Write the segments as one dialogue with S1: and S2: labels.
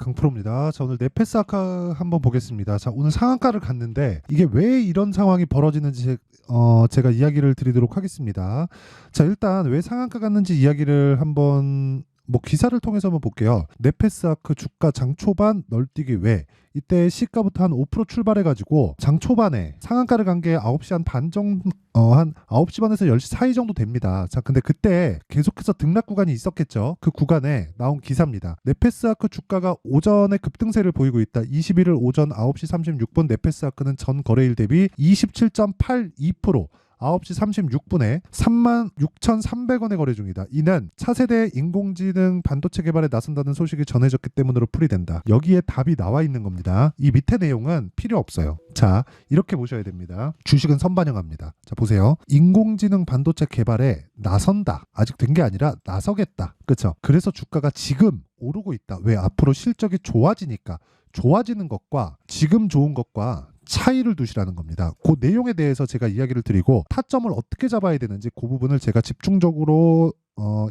S1: 강프로입니다. 자, 오늘 네페스 아카 한번 보겠습니다. 자, 오늘 상한가를 갔는데 이게 왜 이런 상황이 벌어지는지 제가 이야기를 드리도록 하겠습니다. 자, 일단 왜 상한가 갔는지 이야기를 한번 기사를 통해서 한번 볼게요. 네페스 아크 주가 장 초반 널뛰기 외 이때 시가부터 한 5% 출발해가지고 장 초반에 상한가를 간 게 9시 한 반 정도 한 9시 반에서 10시 사이 정도 됩니다. 자, 근데 그때 계속해서 등락 구간이 있었겠죠. 그 구간에 나온 기사입니다. 네페스 아크 주가가 오전에 급등세를 보이고 있다. 21일 오전 9시 36분 네페스 아크는 전 거래일 대비 27.82% 9시 36분에 36,300원에 거래 중이다. 이는 차세대 인공지능 반도체 개발에 나선다는 소식이 전해졌기 때문으로 풀이된다. 여기에 답이 나와 있는 겁니다. 이 밑에 내용은 필요 없어요. 자, 이렇게 보셔야 됩니다. 주식은 선반영합니다. 자, 보세요. 인공지능 반도체 개발에 나선다. 아직 된 게 아니라 나서겠다. 그렇죠? 그래서 주가가 지금 오르고 있다. 왜? 앞으로 실적이 좋아지니까. 좋아지는 것과 지금 좋은 것과 차이를 두시라는 겁니다. 그 내용에 대해서 제가 이야기를 드리고 타점을 어떻게 잡아야 되는지 그 부분을 제가 집중적으로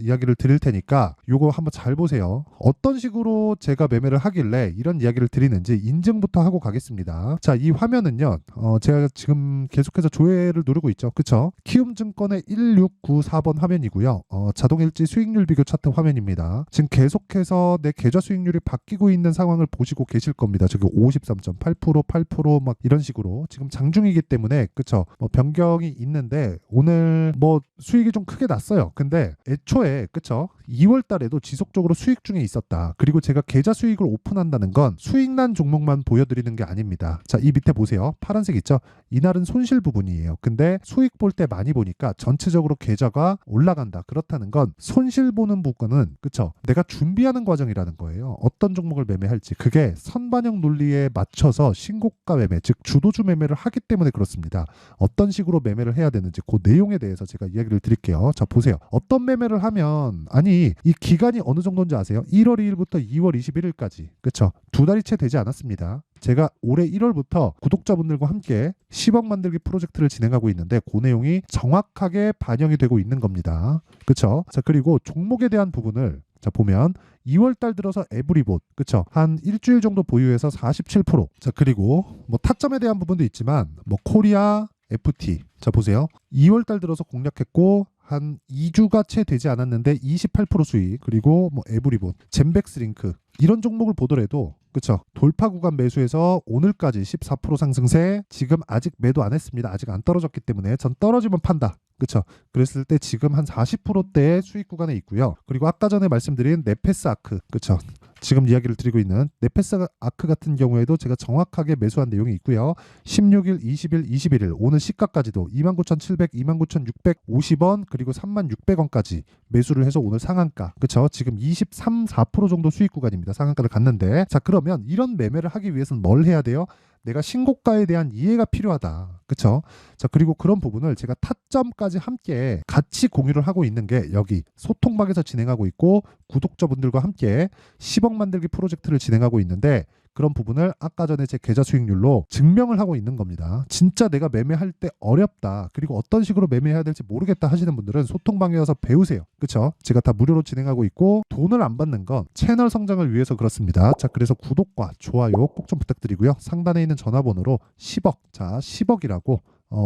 S1: 이야기를 드릴 테니까 요거 한번 잘 보세요. 어떤 식으로 제가 매매를 하길래 이런 이야기를 드리는지 인증부터 하고 가겠습니다. 자, 이 화면은요. 제가 지금 계속해서 조회를 누르고 있죠. 그쵸? 키움증권의 1694번 화면이고요. 자동일지 수익률 비교 차트 화면입니다. 지금 계속해서 내 계좌 수익률이 바뀌고 있는 상황을 보시고 계실 겁니다. 저기 53.8%, 8% 막 이런 식으로 지금 장중이기 때문에 그쵸? 변경이 있는데 오늘 수익이 좀 크게 났어요. 근데 애초에 그쵸? 2월 달에도 지속적으로 수익 중에 있었다. 그리고 제가 계좌 수익을 오픈한다는 건 수익난 종목만 보여드리는 게 아닙니다. 자, 이 밑에 보세요. 파란색 있죠? 이날은 손실 부분이에요. 근데 수익 볼 때 많이 보니까 전체적으로 계좌가 올라간다. 그렇다는 건 손실 보는 부분은 그쵸? 내가 준비하는 과정이라는 거예요. 어떤 종목을 매매할지. 그게 선반영 논리에 맞춰서 신고가 매매, 즉 주도주 매매를 하기 때문에 그렇습니다. 어떤 식으로 매매를 해야 되는지 그 내용에 대해서 제가 이야기를 드릴게요. 자, 보세요. 어떤 매매를 하면 이 기간이 어느 정도인지 아세요? 1월 2일부터 2월 21일까지. 그쵸? 두 달이 채 되지 않았습니다. 제가 올해 1월부터 구독자분들과 함께 10억 만들기 프로젝트를 진행하고 있는데 그 내용이 정확하게 반영이 되고 있는 겁니다. 그쵸? 자, 그리고 종목에 대한 부분을 자, 보면 2월 달 들어서 에브리봇, 그쵸? 한 일주일 정도 보유해서 47%. 자, 그리고 타점에 대한 부분도 있지만 코리아 FT. 자, 보세요. 2월 달 들어서 공략했고 한 2주가 채 되지 않았는데 28% 수익. 그리고 에브리봇, 젠백스링크 이런 종목을 보더라도 그쵸? 돌파 구간 매수해서 오늘까지 14% 상승세. 지금 아직 매도 안 했습니다. 아직 안 떨어졌기 때문에 전 떨어지면 판다. 그쵸? 그랬을 때 지금 한 40%대의 수익 구간에 있고요. 그리고 아까 전에 말씀드린 네페스 아크. 그쵸? 지금 이야기를 드리고 있는 네페스 아크 같은 경우에도 제가 정확하게 매수한 내용이 있고요. 16일, 20일, 21일 오늘 시가까지도 29,700, 29,650원 그리고 36,600원까지 매수를 해서 오늘 상한가. 그쵸? 지금 23, 4% 정도 수익 구간입니다. 상한가를 갔는데 자, 그러면 이런 매매를 하기 위해서는 뭘 해야 돼요? 내가 신고가에 대한 이해가 필요하다. 그쵸? 자, 그리고 그런 부분을 제가 타점까지 함께 같이 공유를 하고 있는 게 여기 소통방에서 진행하고 있고 구독자분들과 함께 10억 만들기 프로젝트를 진행하고 있는데 그런 부분을 아까 전에 제 계좌 수익률로 증명을 하고 있는 겁니다. 진짜 내가 매매할 때 어렵다. 그리고 어떤 식으로 매매해야 될지 모르겠다 하시는 분들은 소통방에 와서 배우세요. 그쵸? 제가 다 무료로 진행하고 있고 돈을 안 받는 건 채널 성장을 위해서 그렇습니다. 자, 그래서 구독과 좋아요 꼭 좀 부탁드리고요. 상단에 있는 전화번호로 10억, 자 10억이라고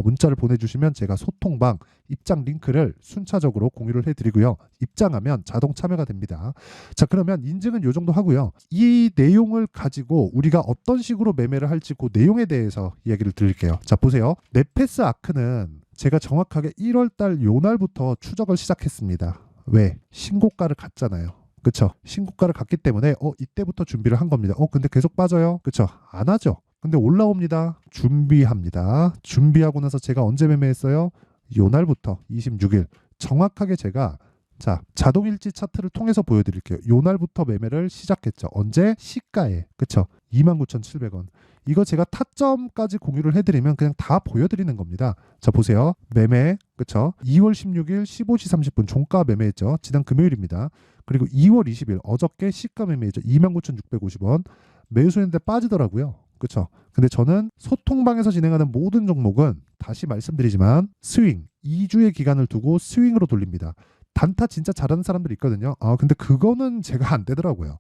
S1: 문자를 보내주시면 제가 소통방 입장 링크를 순차적으로 공유를 해드리고요. 입장하면 자동 참여가 됩니다. 자, 그러면 인증은 요 정도 하고요. 이 내용을 가지고 우리가 어떤 식으로 매매를 할지 그 내용에 대해서 이야기를 드릴게요. 자, 보세요. 네페스 아크는 제가 정확하게 1월달 요 날부터 추적을 시작했습니다. 왜? 신고가를 갔잖아요. 그쵸? 신고가를 갔기 때문에 이때부터 준비를 한 겁니다. 근데 계속 빠져요. 그쵸? 안 하죠. 근데 올라옵니다. 준비합니다. 준비하고 나서 제가 언제 매매했어요? 요 날부터 26일. 정확하게 제가 자동일지 차트를 통해서 보여드릴게요. 요 날부터 매매를 시작했죠. 언제? 시가에. 그쵸? 29,700원. 이거 제가 타점까지 공유를 해드리면 그냥 다 보여드리는 겁니다. 자, 보세요. 매매. 그쵸? 2월 16일 15시 30분 종가 매매했죠. 지난 금요일입니다. 그리고 2월 20일 어저께 시가 매매했죠. 29,650원. 매수했는데 빠지더라고요. 그쵸? 근데 저는 소통방에서 진행하는 모든 종목은 다시 말씀드리지만 스윙, 2주의 기간을 두고 스윙으로 돌립니다. 단타 진짜 잘하는 사람들 있거든요. 근데 그거는 제가 안 되더라고요.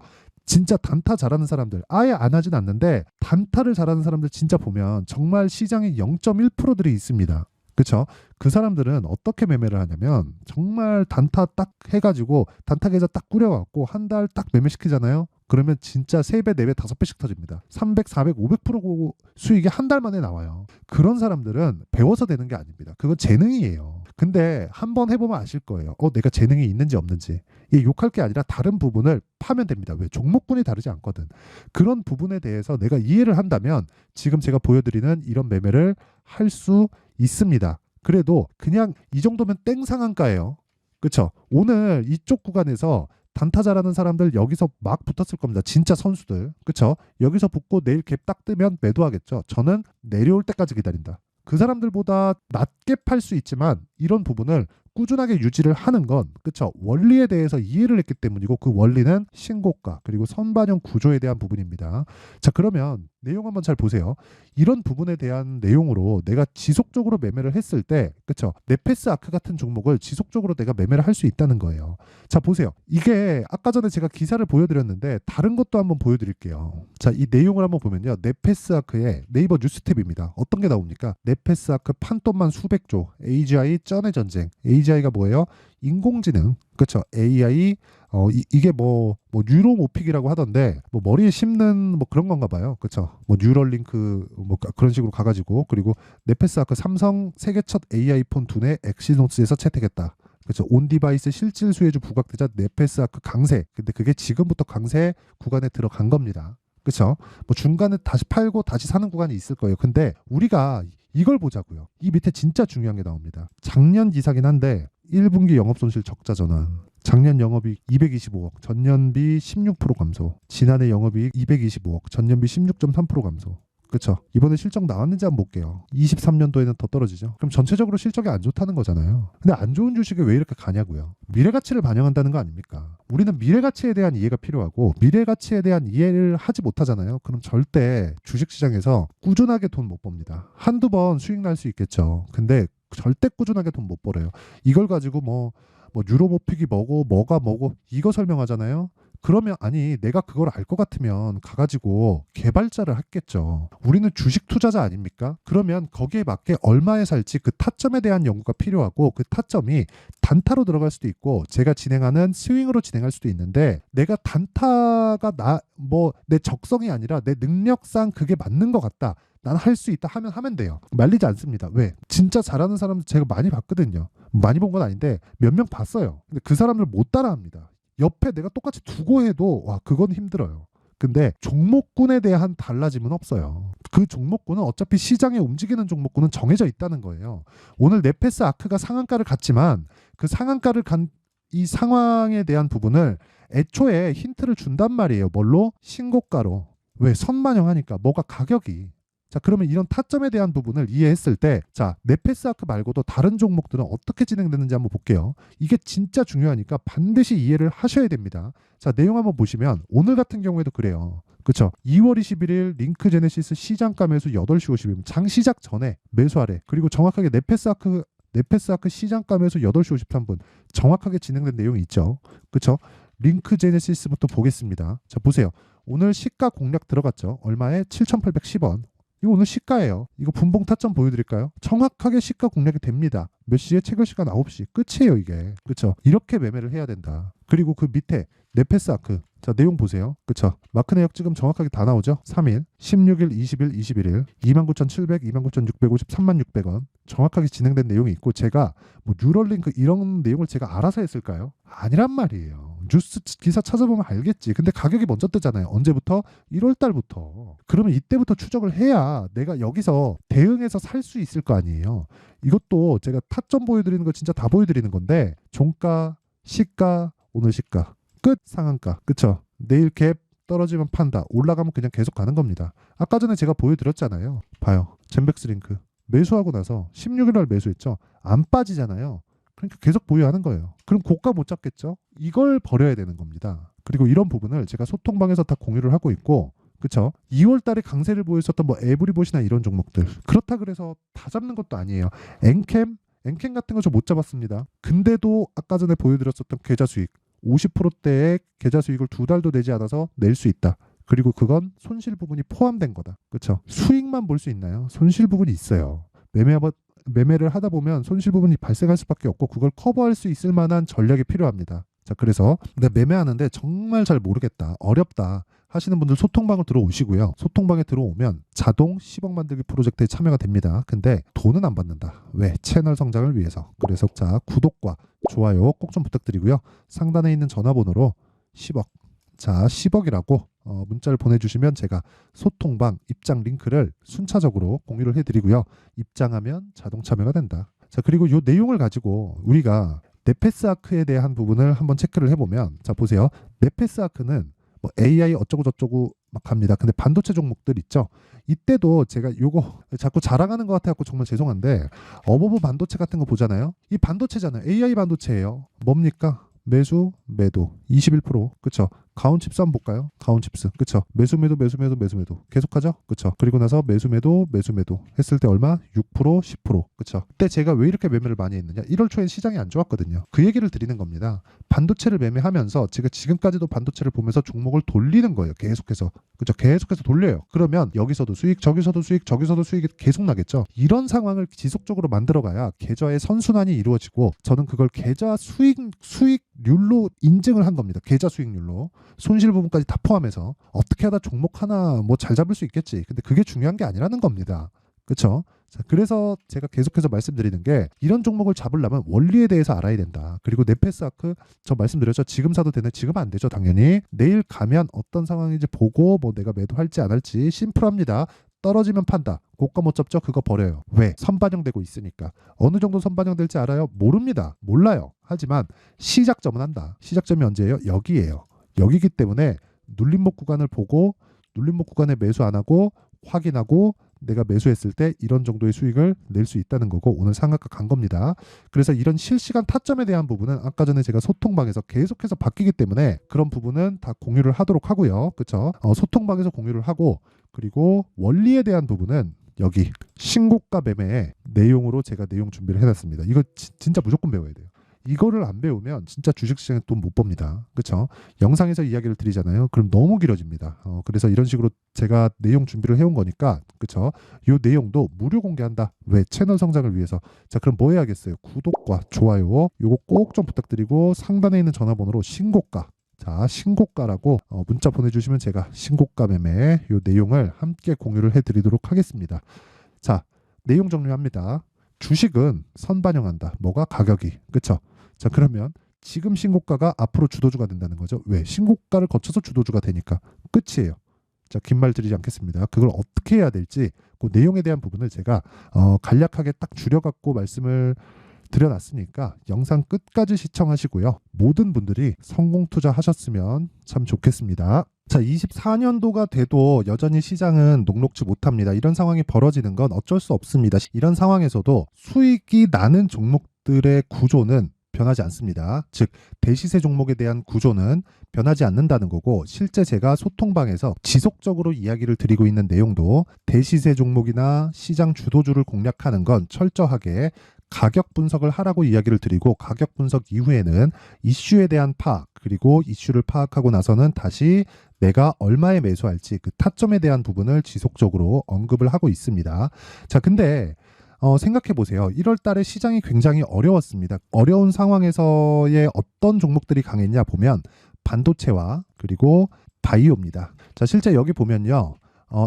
S1: 진짜 단타 잘하는 사람들 아예 안 하진 않는데 단타를 잘하는 사람들 진짜 보면 정말 시장의 0.1%들이 있습니다. 그쵸? 그 사람들은 어떻게 매매를 하냐면 정말 단타 딱 해가지고 단타 계좌 딱 꾸려갖고 한 달 딱 매매시키잖아요. 그러면 진짜 3배, 4배, 5배씩 터집니다. 300, 400, 500% 수익이 한 달 만에 나와요. 그런 사람들은 배워서 되는 게 아닙니다. 그건 재능이에요. 근데 한번 해보면 아실 거예요. 내가 재능이 있는지 없는지. 이게 욕할 게 아니라 다른 부분을 파면 됩니다. 왜? 종목군이 다르지 않거든. 그런 부분에 대해서 내가 이해를 한다면 지금 제가 보여드리는 이런 매매를 할 수 있습니다. 그래도 그냥 이 정도면 땡 상한가예요. 그쵸? 오늘 이쪽 구간에서 단타 잘하는 사람들 여기서 막 붙었을 겁니다. 진짜 선수들. 그쵸? 여기서 붙고 내일 갭 딱 뜨면 매도하겠죠. 저는 내려올 때까지 기다린다. 그 사람들보다 낮게 팔 수 있지만 이런 부분을 꾸준하게 유지를 하는 건 그쵸? 원리에 대해서 이해를 했기 때문이고 그 원리는 신고가 그리고 선반영 구조에 대한 부분입니다. 자, 그러면 내용 한번 잘 보세요. 이런 부분에 대한 내용으로 내가 지속적으로 매매를 했을 때 그쵸? 네페스 아크 같은 종목을 지속적으로 내가 매매를 할 수 있다는 거예요. 자, 보세요. 이게 아까 전에 제가 기사를 보여드렸는데 다른 것도 한번 보여드릴게요. 자, 이 내용을 한번 보면요. 네페스 아크의 네이버 뉴스탭입니다. 어떤 게 나옵니까? 네페스 아크 판돈만 수백조 AGI 쩐의 전쟁. AGI가 뭐예요? 인공지능. 그렇죠. AI 이게 뭐 뉴로모픽이라고 하던데 뭐 머리에 심는 뭐 그런 건가 봐요. 그렇죠. 뭐 뉴럴링크 뭐 그런 식으로 가가지고 그리고 네페스 아크 삼성 세계 첫 AI 폰 두뇌 엑시노스에서 채택했다. 그렇죠. 온 디바이스 실질 수혜주 부각되자 네페스 아크 강세. 근데 그게 지금부터 강세 구간에 들어간 겁니다. 그렇죠. 뭐 중간에 다시 팔고 다시 사는 구간이 있을 거예요. 근데 우리가 이걸 보자고요. 이 밑에 진짜 중요한 게 나옵니다. 작년 기사긴 한데 1분기 영업손실 적자 전환. 작년 영업이익 225억, 전년비 16% 감소. 지난해 영업이익 225억, 전년비 16.3% 감소. 그쵸? 이번에 실적 나왔는지 한번 볼게요. 23년도에는 더 떨어지죠. 그럼 전체적으로 실적이 안 좋다는 거잖아요. 근데 안 좋은 주식이 왜 이렇게 가냐고요. 미래가치를 반영한다는 거 아닙니까? 우리는 미래가치에 대한 이해가 필요하고 미래가치에 대한 이해를 하지 못하잖아요. 그럼 절대 주식시장에서 꾸준하게 돈 못 법니다. 한두 번 수익 날 수 있겠죠. 근데 절대 꾸준하게 돈 못 벌어요. 이걸 가지고 뭐 유로모픽이 뭐가 뭐고 이거 설명하잖아요. 그러면 아니 내가 그걸 알 것 같으면 가가지고 개발자를 했겠죠. 우리는 주식 투자자 아닙니까? 그러면 거기에 맞게 얼마에 살지 그 타점에 대한 연구가 필요하고 그 타점이 단타로 들어갈 수도 있고 제가 진행하는 스윙으로 진행할 수도 있는데 내가 단타가 내 적성이 아니라 내 능력상 그게 맞는 것 같다. 난 할 수 있다 하면 돼요. 말리지 않습니다. 왜? 진짜 잘하는 사람들 제가 많이 봤거든요. 많이 본 건 아닌데 몇 명 봤어요. 근데 그 사람들 못 따라합니다. 옆에 내가 똑같이 두고 해도 와 그건 힘들어요. 근데 종목군에 대한 달라짐은 없어요. 그 종목군은 어차피 시장에 움직이는 종목군은 정해져 있다는 거예요. 오늘 네페스 아크가 상한가를 갔지만 그 상한가를 간 이 상황에 대한 부분을 애초에 힌트를 준단 말이에요. 뭘로? 신고가로. 왜? 선반영하니까 뭐가 가격이. 자, 그러면 이런 타점에 대한 부분을 이해했을 때, 자, 네페스 아크 말고도 다른 종목들은 어떻게 진행되는지 한번 볼게요. 이게 진짜 중요하니까 반드시 이해를 하셔야 됩니다. 자, 내용 한번 보시면 오늘 같은 경우에도 그래요. 그렇죠. 2월 21일 링크 제네시스 시장가 매수 8시 50분 장 시작 전에 매수하래. 그리고 정확하게 네페스 아크 시장가 매수 8시 53분 정확하게 진행된 내용이 있죠. 그렇죠. 링크 제네시스부터 보겠습니다. 자, 보세요. 오늘 시가 공략 들어갔죠. 얼마에? 7,810원. 이거 오늘 시가예요. 이거 분봉 타점 보여드릴까요? 정확하게 시가 공략이 됩니다. 몇 시에? 체결 시간 9시. 끝이에요 이게. 그쵸? 이렇게 매매를 해야 된다. 그리고 그 밑에 네페스 아크. 자, 내용 보세요. 그쵸? 마크 내역 지금 정확하게 다 나오죠? 3일, 16일, 20일, 21일 29,700, 29,650, 36,000원 정확하게 진행된 내용이 있고 제가 뭐 뉴럴링크 이런 내용을 제가 알아서 했을까요? 아니란 말이에요. 뉴스 기사 찾아보면 알겠지. 근데 가격이 먼저 뜨잖아요. 언제부터? 1월 달부터. 그러면 이때부터 추적을 해야 내가 여기서 대응해서 살 수 있을 거 아니에요. 이것도 제가 타점 보여드리는 거 진짜 다 보여드리는 건데 종가, 시가, 오늘 시가 끝 상한가. 그쵸? 내일 갭 떨어지면 판다. 올라가면 그냥 계속 가는 겁니다. 아까 전에 제가 보여드렸잖아요. 봐요. 젠백스 링크. 매수하고 나서 16일 날 매수했죠. 안 빠지잖아요. 그러니까 계속 보유하는 거예요. 그럼 고가 못 잡겠죠? 이걸 버려야 되는 겁니다. 그리고 이런 부분을 제가 소통방에서 다 공유를 하고 있고 그쵸? 2월 달에 강세를 보였었던 뭐 에브리봇이나 이런 종목들 그렇다 그래서 다 잡는 것도 아니에요. 엔캠 같은 거 저 못 잡았습니다. 근데도 아까 전에 보여드렸었던 계좌 수익 50%대의 계좌 수익을 2달도 내지 않아서 낼 수 있다. 그리고 그건 손실 부분이 포함된 거다. 그렇죠? 수익만 볼 수 있나요? 손실 부분이 있어요. 매매를 하다 보면 손실 부분이 발생할 수밖에 없고 그걸 커버할 수 있을 만한 전략이 필요합니다. 자, 그래서 내가 매매하는데 정말 잘 모르겠다, 어렵다 하시는 분들 소통방을 들어오시고요. 소통방에 들어오면 자동 10억 만들기 프로젝트에 참여가 됩니다. 근데 돈은 안 받는다. 왜? 채널 성장을 위해서. 그래서 자, 구독과 좋아요 꼭 좀 부탁드리고요. 상단에 있는 전화번호로 10억, 자 10억이라고 문자를 보내주시면 제가 소통방 입장 링크를 순차적으로 공유를 해드리고요. 입장하면 자동 참여가 된다. 자, 그리고 이 내용을 가지고 우리가 네페스 아크에 대한 부분을 한번 체크를 해보면, 자 보세요. 네페스 아크는 뭐 AI 어쩌고 저쩌고 막 합니다. 근데 반도체 종목들 있죠. 이때도 제가 요거 자꾸 자랑하는 것 같아갖고 정말 죄송한데, 어버브 반도체 같은 거 보잖아요. 이 반도체잖아요. AI 반도체예요. 뭡니까? 매수, 매도 21%. 그쵸? 가온칩스 한번 볼까요? 가온칩스. 그쵸? 매수, 매도, 매수, 매도, 매수, 매도. 계속하죠? 그쵸? 그리고 나서 매수, 매도, 매수, 매도 했을 때 얼마? 6%, 10%. 그쵸? 그때 제가 왜 이렇게 매매를 많이 했느냐? 1월 초엔 시장이 안 좋았거든요. 그 얘기를 드리는 겁니다. 반도체를 매매하면서 제가 지금까지도 반도체를 보면서 종목을 돌리는 거예요. 계속해서. 그쵸? 계속해서 돌려요. 그러면 여기서도 수익, 저기서도 수익, 저기서도 수익이 계속 나겠죠? 이런 상황을 지속적으로 만들어가야 계좌의 선순환이 이루어지고, 저는 그걸 계좌 수익률로 인증을 한 겁니다. 계좌 수익률로. 손실 부분까지 다 포함해서 어떻게 하다 종목 하나 뭐 잘 잡을 수 있겠지. 근데 그게 중요한 게 아니라는 겁니다. 그렇죠? 자, 그래서 제가 계속해서 말씀드리는 게, 이런 종목을 잡으려면 원리에 대해서 알아야 된다. 그리고 네페스 아크 저 말씀드렸죠. 지금 사도 되네. 지금 안 되죠. 당연히 내일 가면 어떤 상황인지 보고 뭐 내가 매도할지 안 할지 심플합니다. 떨어지면 판다. 고가 못 잡죠? 그거 버려요. 왜? 선반영되고 있으니까. 어느 정도 선반영될지 알아요? 모릅니다. 몰라요. 하지만 시작점은 한다. 시작점이 언제예요? 여기예요. 여기기 때문에 눌림목 구간을 보고, 눌림목 구간에 매수 안 하고 확인하고 내가 매수했을 때 이런 정도의 수익을 낼 수 있다는 거고, 오늘 상한가 간 겁니다. 그래서 이런 실시간 타점에 대한 부분은 아까 전에 제가 소통방에서 계속해서 바뀌기 때문에 그런 부분은 다 공유를 하도록 하고요. 그렇죠? 소통방에서 공유를 하고, 그리고 원리에 대한 부분은 여기 신고가 매매의 내용으로 제가 내용 준비를 해놨습니다. 이거 진짜 무조건 배워야 돼요. 이거를 안 배우면 진짜 주식시장에 돈 못 법니다. 그렇죠? 영상에서 이야기를 드리잖아요. 그럼 너무 길어집니다. 그래서 이런 식으로 제가 내용 준비를 해온 거니까, 그렇죠? 이 내용도 무료 공개한다. 왜? 채널 성장을 위해서. 자, 그럼 뭐 해야겠어요? 구독과 좋아요 요거 꼭 좀 부탁드리고, 상단에 있는 전화번호로 신고가, 자 신고가라고 문자 보내주시면 제가 신고가 매매 요 내용을 함께 공유를 해드리도록 하겠습니다. 자, 내용 정리합니다. 주식은 선반영한다. 뭐가? 가격이. 그쵸? 자, 그러면 지금 신고가가 앞으로 주도주가 된다는 거죠. 왜? 신고가를 거쳐서 주도주가 되니까. 끝이에요. 자, 긴 말 드리지 않겠습니다. 그걸 어떻게 해야 될지 그 내용에 대한 부분을 제가 간략하게 딱 줄여갖고 말씀을 드려놨으니까 영상 끝까지 시청하시고요. 모든 분들이 성공 투자하셨으면 참 좋겠습니다. 자, 24년도가 돼도 여전히 시장은 녹록지 못합니다. 이런 상황이 벌어지는 건 어쩔 수 없습니다. 이런 상황에서도 수익이 나는 종목들의 구조는 변하지 않습니다. 즉, 대시세 종목에 대한 구조는 변하지 않는다는 거고, 실제 제가 소통방에서 지속적으로 이야기를 드리고 있는 내용도 대시세 종목이나 시장 주도주를 공략하는 건 철저하게 가격 분석을 하라고 이야기를 드리고, 가격 분석 이후에는 이슈에 대한 파악, 그리고 이슈를 파악하고 나서는 다시 내가 얼마에 매수할지 그 타점에 대한 부분을 지속적으로 언급을 하고 있습니다. 자, 근데 생각해 보세요. 1월 달에 시장이 굉장히 어려웠습니다. 어려운 상황에서의 어떤 종목들이 강했냐 보면 반도체와 그리고 바이오입니다. 자, 실제 여기 보면요.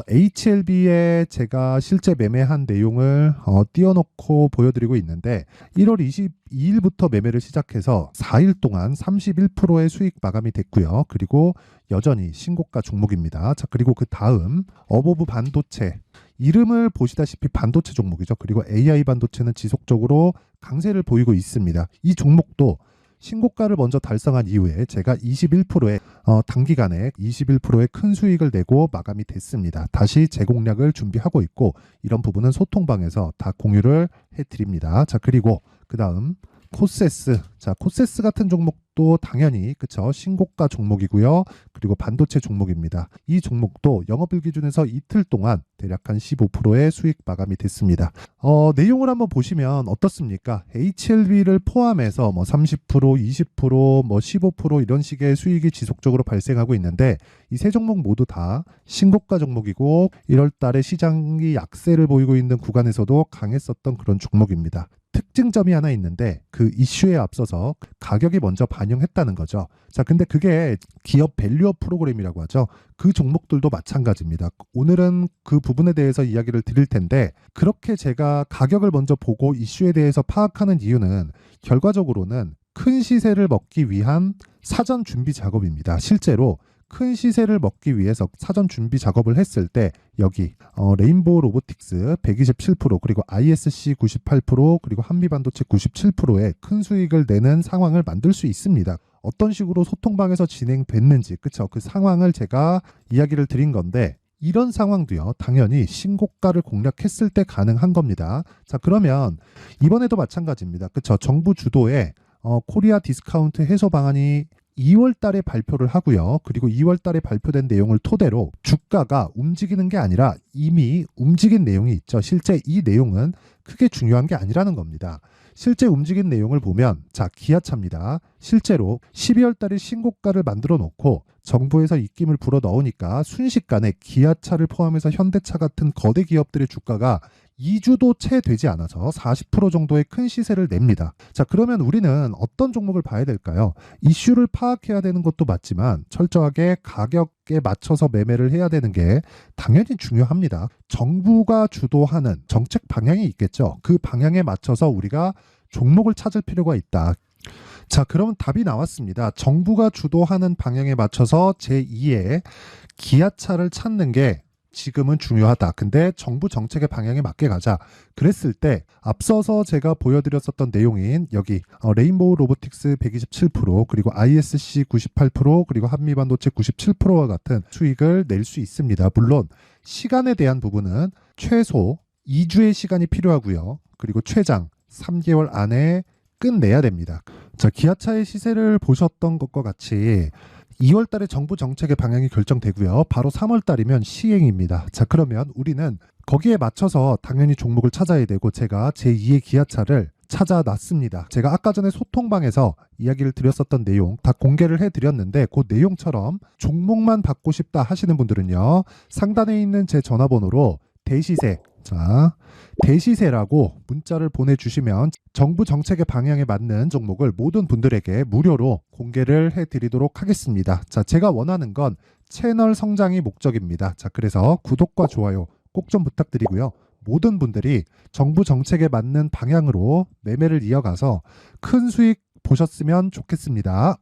S1: HLB에 제가 실제 매매한 내용을 띄워놓고 보여드리고 있는데, 1월 22일부터 매매를 시작해서 4일 동안 31%의 수익 마감이 됐고요. 그리고 여전히 신고가 종목입니다. 자, 그리고 그 다음 어버브 반도체, 이름을 보시다시피 반도체 종목이죠. 그리고 AI 반도체는 지속적으로 강세를 보이고 있습니다. 이 종목도 신고가를 먼저 달성한 이후에 제가 21%의 단기간에 21%의 큰 수익을 내고 마감이 됐습니다. 다시 재공략을 준비하고 있고, 이런 부분은 소통방에서 다 공유를 해드립니다. 자, 그리고 그 다음 코세스. 자, 코세스 같은 종목 종목도 당연히 그쵸 신고가 종목이고요. 그리고 반도체 종목입니다. 이 종목도 영업일 기준에서 이틀 동안 대략 한 15%의 수익 마감이 됐습니다. 내용을 한번 보시면 어떻습니까? HLB를 포함해서 뭐 30%, 20%, 뭐 15% 이런 식의 수익이 지속적으로 발생하고 있는데 이 세 종목 모두 다 신고가 종목이고 1월 달에 시장이 약세를 보이고 있는 구간에서도 강했었던 그런 종목입니다. 특징점이 하나 있는데 그 이슈에 앞서서 가격이 먼저 반영했다는 거죠. 자, 근데 그게 기업 밸류업 프로그램이라고 하죠. 그 종목들도 마찬가지입니다. 오늘은 그 부분에 대해서 이야기를 드릴 텐데 그렇게 제가 가격을 먼저 보고 이슈에 대해서 파악하는 이유는 결과적으로는 큰 시세를 먹기 위한 사전 준비 작업입니다. 실제로 큰 시세를 먹기 위해서 사전 준비 작업을 했을 때 여기 레인보우 로보틱스 127% 그리고 ISC 98% 그리고 한미반도체 97%의 큰 수익을 내는 상황을 만들 수 있습니다. 어떤 식으로 소통방에서 진행됐는지 그쵸 그 상황을 제가 이야기를 드린 건데 이런 상황도요 당연히 신고가를 공략했을 때 가능한 겁니다. 자 그러면 이번에도 마찬가지입니다. 그쵸 정부 주도의 코리아 디스카운트 해소 방안이 2월 달에 발표를 하고요. 그리고 2월 달에 발표된 내용을 토대로 주가가 움직이는 게 아니라 이미 움직인 내용이 있죠. 실제 이 내용은 크게 중요한 게 아니라는 겁니다. 실제 움직인 내용을 보면 자 기아차입니다. 실제로 12월 달에 신고가를 만들어 놓고 정부에서 입김을 불어 넣으니까 순식간에 기아차를 포함해서 현대차 같은 거대 기업들의 주가가 2주도 채 되지 않아서 40% 정도의 큰 시세를 냅니다. 자, 그러면 우리는 어떤 종목을 봐야 될까요? 이슈를 파악해야 되는 것도 맞지만 철저하게 가격에 맞춰서 매매를 해야 되는 게 당연히 중요합니다. 정부가 주도하는 정책 방향이 있겠죠. 그 방향에 맞춰서 우리가 종목을 찾을 필요가 있다. 자, 그러면 답이 나왔습니다. 정부가 주도하는 방향에 맞춰서 제2의 기아차를 찾는 게 지금은 중요하다. 근데 정부 정책의 방향에 맞게 가자. 그랬을 때 앞서서 제가 보여드렸었던 내용인 여기 레인보우 로보틱스 127% 그리고 ISC 98% 그리고 한미반도체 97%와 같은 수익을 낼 수 있습니다. 물론 시간에 대한 부분은 최소 2주의 시간이 필요하고요. 그리고 최장 3개월 안에 끝내야 됩니다. 자, 기아차의 시세를 보셨던 것과 같이 2월 달에 정부 정책의 방향이 결정되고요. 바로 3월 달이면 시행입니다. 자, 그러면 우리는 거기에 맞춰서 당연히 종목을 찾아야 되고 제가 제2의 기아차를 찾아놨습니다. 제가 아까 전에 소통방에서 이야기를 드렸었던 내용 다 공개를 해드렸는데 그 내용처럼 종목만 받고 싶다 하시는 분들은요. 상단에 있는 제 전화번호로 대시세 자 대시세라고 문자를 보내주시면 정부 정책의 방향에 맞는 종목을 모든 분들에게 무료로 공개를 해드리도록 하겠습니다. 자, 제가 원하는 건 채널 성장이 목적입니다. 자, 그래서 구독과 좋아요 꼭 좀 부탁드리고요. 모든 분들이 정부 정책에 맞는 방향으로 매매를 이어가서 큰 수익 보셨으면 좋겠습니다.